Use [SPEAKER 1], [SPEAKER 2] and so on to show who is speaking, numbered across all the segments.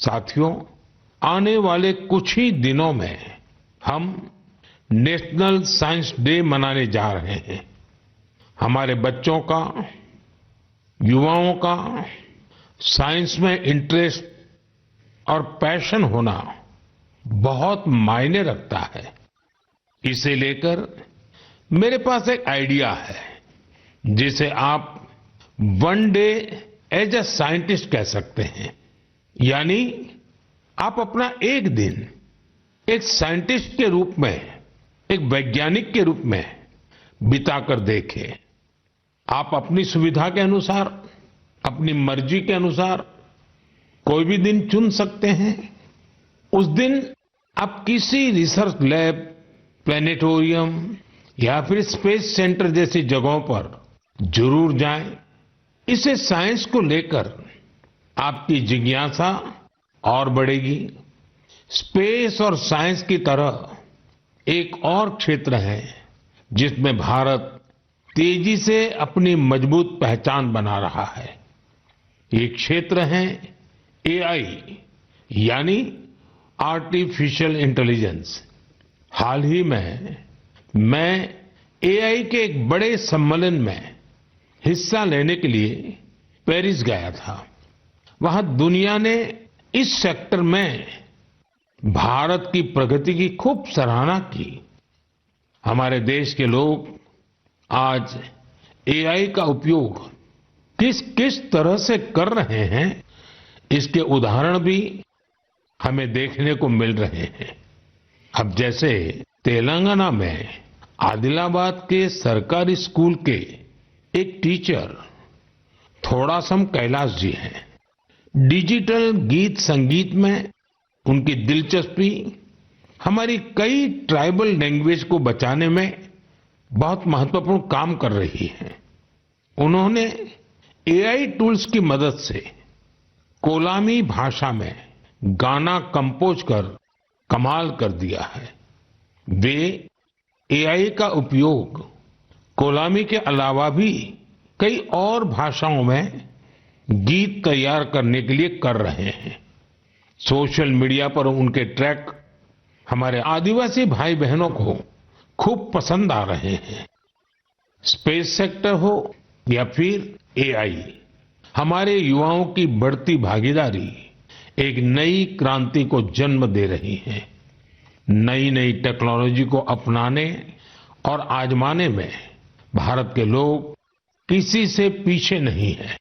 [SPEAKER 1] साथियों, आने वाले कुछ ही दिनों में हम नेशनल साइंस डे मनाने जा रहे हैं। हमारे बच्चों का, युवाओं का साइंस में इंटरेस्ट और पैशन होना बहुत मायने रखता है। इसे लेकर मेरे पास एक आइडिया है जिसे आप one day as a scientist कह सकते हैं। यानी आप अपना एक दिन एक साइंटिस्ट के रूप में, एक वैज्ञानिक के रूप में बिताकर देखें। आप अपनी सुविधा के अनुसार, अपनी मर्जी के अनुसार कोई भी दिन चुन सकते हैं। उस दिन आप किसी रिसर्च लैब, प्लेनेटोरियम या फिर स्पेस सेंटर जैसी जगहों पर जरूर जाएं। इससे साइंस को लेकर आपकी जिज्ञासा और बढ़ेगी। स्पेस और साइंस की तरह एक और क्षेत्र है जिसमें भारत तेजी से अपनी मजबूत पहचान बना रहा है। ये क्षेत्र है एआई, यानी आर्टिफिशियल इंटेलिजेंस। हाल ही में मैं एआई के एक बड़े सम्मेलन में हिस्सा लेने के लिए पेरिस गया था। वहां दुनिया ने इस सेक्टर में भारत की प्रगति की खूब सराहना की। हमारे देश के लोग आज एआई का उपयोग किस किस तरह से कर रहे हैं, इसके उदाहरण भी हमें देखने को मिल रहे हैं। अब जैसे तेलंगाना में आदिलाबाद के सरकारी स्कूल के एक टीचर थोड़ासम कैलाश जी हैं। डिजिटल गीत संगीत में उनकी दिलचस्पी हमारी कई ट्राइबल लैंग्वेज को बचाने में बहुत महत्वपूर्ण काम कर रही है। उन्होंने एआई टूल्स की मदद से कोलामी भाषा में गाना कंपोज कर कमाल कर दिया है। वे एआई का उपयोग कोलामी के अलावा भी कई और भाषाओं में गीत तैयार करने के लिए कर रहे हैं। सोशल मीडिया पर उनके ट्रैक हमारे आदिवासी भाई बहनों को खूब पसंद आ रहे हैं। स्पेस सेक्टर हो या फिर एआई, हमारे युवाओं की बढ़ती भागीदारी एक नई क्रांति को जन्म दे रही है। नई नई टेक्नोलॉजी को अपनाने और आजमाने में भारत के लोग किसी से पीछे नहीं हैं।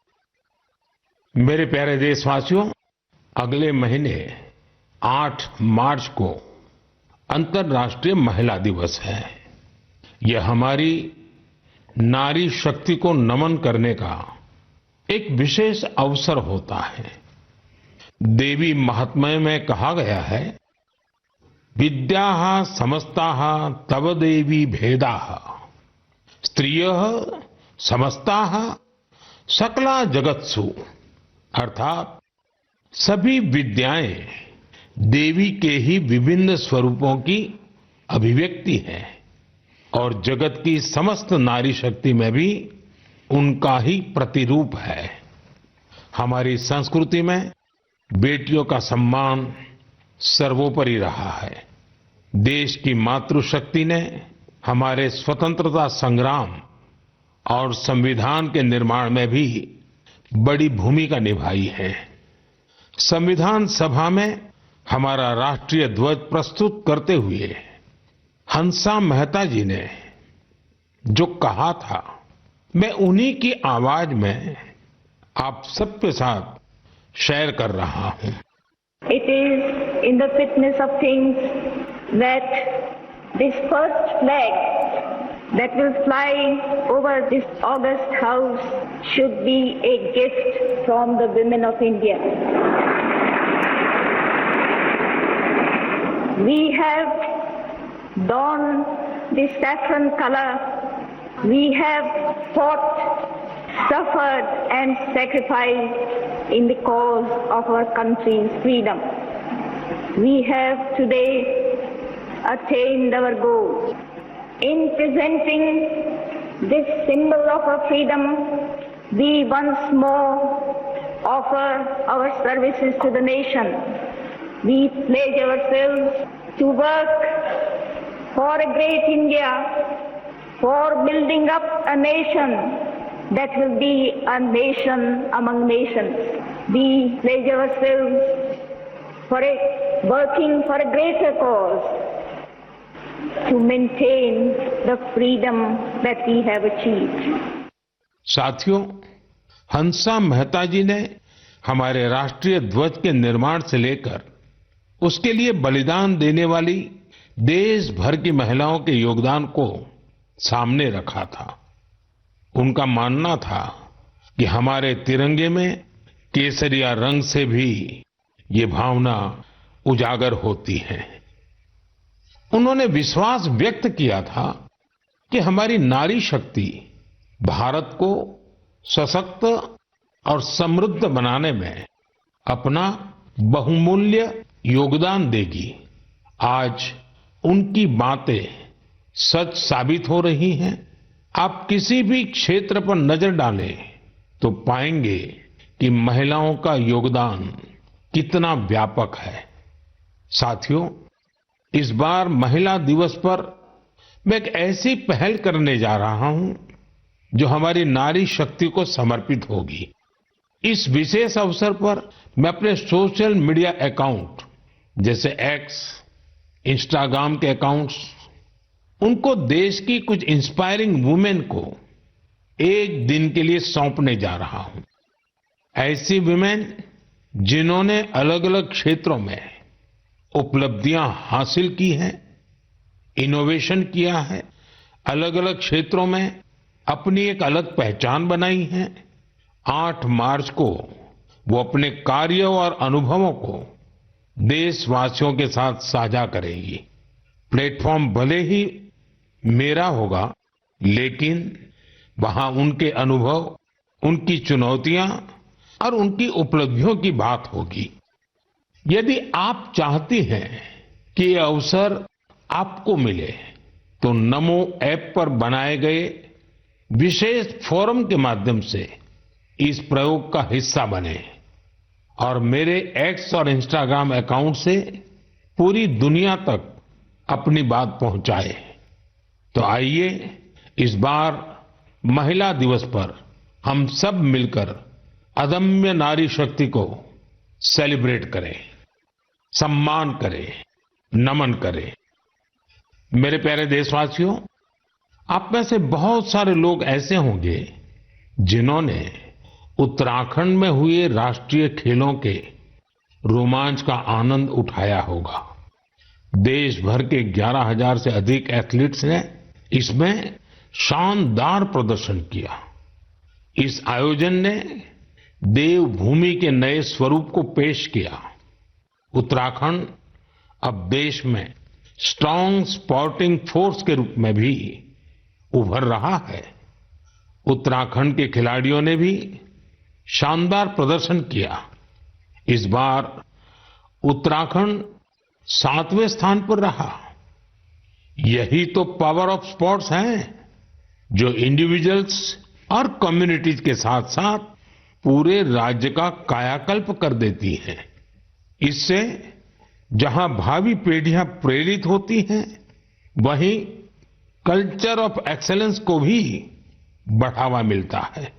[SPEAKER 1] मेरे प्यारे देशवासियों, अगले महीने 8 मार्च को अंतर्राष्ट्रीय महिला दिवस है। यह हमारी नारी शक्ति को नमन करने का एक विशेष अवसर होता है। देवी महात्म्य में कहा गया है, विद्याः समस्ताः तव देवी भेदाः स्त्रियः समस्ताः सकला जगत्सु। अर्थात सभी विद्याएं देवी के ही विभिन्न स्वरूपों की अभिव्यक्ति है और जगत की समस्त नारी शक्ति में भी उनका ही प्रतिरूप है। हमारी संस्कृति में बेटियों का सम्मान सर्वोपरि रहा है। देश की मातृशक्ति ने हमारे स्वतंत्रता संग्राम और संविधान के निर्माण में भी बड़ी भूमिका निभाई है। संविधान सभा में हमारा राष्ट्रीय ध्वज प्रस्तुत करते हुए हंसा मेहता जी ने जो कहा था, मैं उन्हीं की आवाज में आप सबके साथ शेयर कर रहा हूं।
[SPEAKER 2] It is in the fitness of things that this first flag that will fly over this august house should be a gift from the women of India. We have donned the saffron color. We have fought, suffered and sacrificed in the cause of our country's freedom. We have today attained our goal. In presenting this symbol of our freedom, we once more offer our services to the nation. We pledge ourselves to work for a great India, for building up a nation that will be a nation among nations. We pledge ourselves for working for a greater cause to maintain the freedom that we have achieved.
[SPEAKER 1] साथियों, हंसा मेहता जी ने हमारे राष्ट्रीय ध्वज के निर्माण से लेकर उसके लिए बलिदान देने वाली देश भर की महिलाओं के योगदान को सामने रखा था। उनका मानना था कि हमारे तिरंगे में केसरिया रंग से भी ये भावना उजागर होती है। उन्होंने विश्वास व्यक्त किया था कि हमारी नारी शक्ति भारत को सशक्त और समृद्ध बनाने में अपना बहुमूल्य योगदान देगी। आज उनकी बातें सच साबित हो रही हैं। आप किसी भी क्षेत्र पर नजर डालें तो पाएंगे कि महिलाओं का योगदान कितना व्यापक है। साथियों, इस बार महिला दिवस पर मैं एक ऐसी पहल करने जा रहा हूं जो हमारी नारी शक्ति को समर्पित होगी। इस विशेष अवसर पर मैं अपने सोशल मीडिया अकाउंट जैसे एक्स, इंस्टाग्राम के अकाउंट्स, उनको देश की कुछ इंस्पायरिंग वुमेन को एक दिन के लिए सौंपने जा रहा हूं। ऐसी वुमेन जिन्होंने अलग अलग क्षेत्रों में उपलब्धियां हासिल की हैं, इनोवेशन किया है, अलग अलग क्षेत्रों में अपनी एक अलग पहचान बनाई है। 8 मार्च को वो अपने कार्य और अनुभवों को देशवासियों के साथ साझा करेंगी। प्लेटफॉर्म भले ही मेरा होगा, लेकिन वहां उनके अनुभव, उनकी चुनौतियां और उनकी उपलब्धियों की बात होगी। यदि आप चाहती हैं कि ये अवसर आपको मिले तो नमो ऐप पर बनाए गए विशेष फोरम के माध्यम से इस प्रयोग का हिस्सा बने और मेरे एक्स और इंस्टाग्राम अकाउंट से पूरी दुनिया तक अपनी बात पहुंचाए। तो आइए इस बार महिला दिवस पर हम सब मिलकर अदम्य नारी शक्ति को सेलिब्रेट करें, सम्मान करें, नमन करें। मेरे प्यारे देशवासियों, आप में से बहुत सारे लोग ऐसे होंगे जिन्होंने उत्तराखंड में हुए राष्ट्रीय खेलों के रोमांच का आनंद उठाया होगा। देश भर के 11,000 से अधिक एथलीट्स ने इसमें शानदार प्रदर्शन किया। इस आयोजन ने देवभूमि के नए स्वरूप को पेश किया। उत्तराखंड अब देश में स्ट्रांग स्पोर्टिंग फोर्स के रूप में भी उभर रहा है। उत्तराखंड के खिलाड़ियों ने भी शानदार प्रदर्शन किया। इस बार उत्तराखंड 7वें स्थान पर रहा। यही तो पावर ऑफ स्पोर्ट्स है जो इंडिविजुअल्स और कम्युनिटीज के साथ साथ पूरे राज्य का कायाकल्प कर देती है। इससे जहां भावी पीढ़ियां प्रेरित होती हैं, वहीं कल्चर ऑफ एक्सीलेंस को भी बढ़ावा मिलता है।